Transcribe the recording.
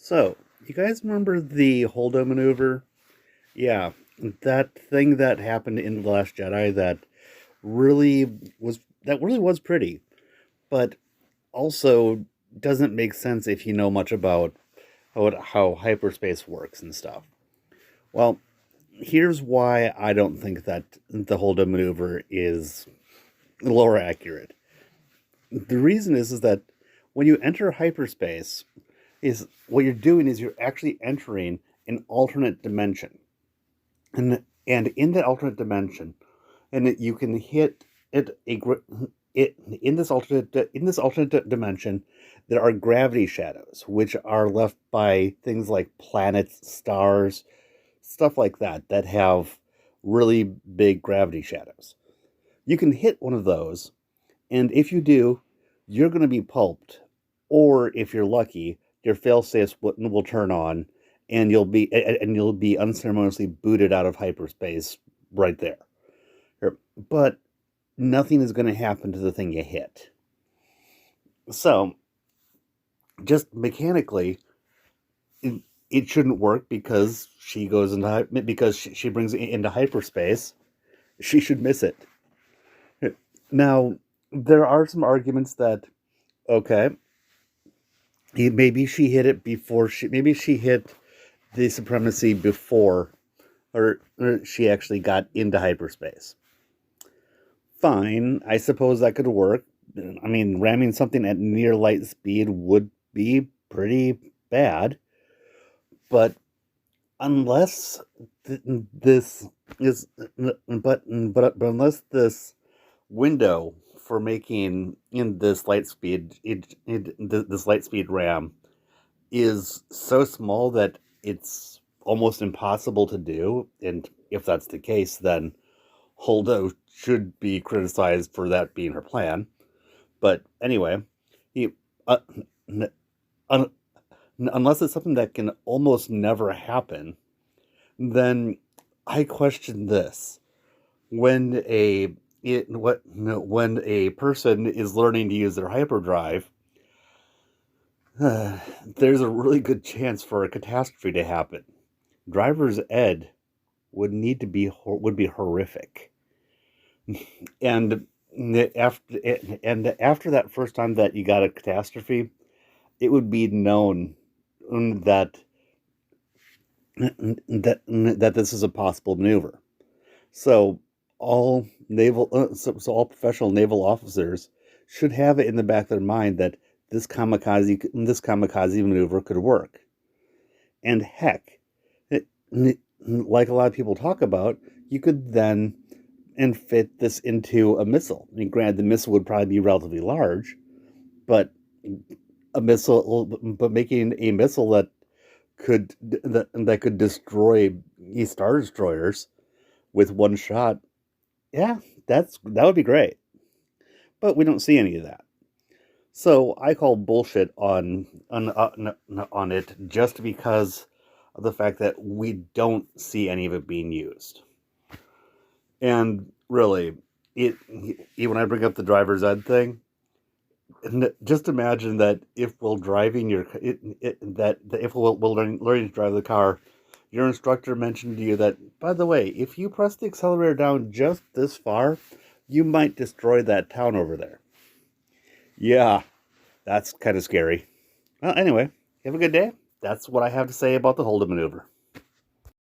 So, you guys remember the Holdo maneuver? Yeah, that thing that happened in The Last Jedi really that really was pretty, but also doesn't make sense if you know much about how hyperspace works and stuff. Well, here's why I don't think that the Holdo maneuver is lore accurate. The reason is that when you enter hyperspace, is what you're doing is you're actually entering an alternate dimension, and in that alternate dimension, you can hit it it in this alternate dimension. There are gravity shadows, which are left by things like planets, stars, stuff like that have really big gravity shadows. You can hit one of those, and if you do, you're going to be pulped. Or if you're lucky, your failsafe will turn on, and you'll be unceremoniously booted out of hyperspace right there. But nothing is going to happen to the thing you hit. So, just mechanically, it shouldn't work because she brings it into hyperspace. She should miss it. Now, there are some arguments that okay, maybe she hit it before maybe she hit the supremacy before, or she actually got into hyperspace. Fine, I suppose that could work. I mean, ramming something at near light speed would be pretty bad, but unless this is, but unless this window for making in this light speed this light speed RAM is so small that it's almost impossible to do, and if that's the case, then Holdo should be criticized for that being her plan. But anyway, he, uh, n- un- unless it's something that can almost never happen, then I question this. When when a person is learning to use their hyperdrive, there's a really good chance for a catastrophe to happen. Driver's ed would be horrific. And after that first time that you got a catastrophe, it would be known that that this is a possible maneuver. So all professional naval officers should have it in the back of their mind that this kamikaze maneuver could work. And heck, like a lot of people talk about, you could then and fit this into a missile. I mean, granted, the missile would probably be relatively large, but making a missile that could destroy Star Destroyers with one shot, yeah, that would be great. But we don't see any of that. So I call bullshit on it just because of the fact that we don't see any of it being used. And really, when I bring up the driver's ed thing, just imagine that if while driving that if while learning to drive the car, your instructor mentioned to you that, by the way, if you press the accelerator down just this far, you might destroy that town over there. Yeah, that's kind of scary. Well, anyway, have a good day. That's what I have to say about the Holden maneuver.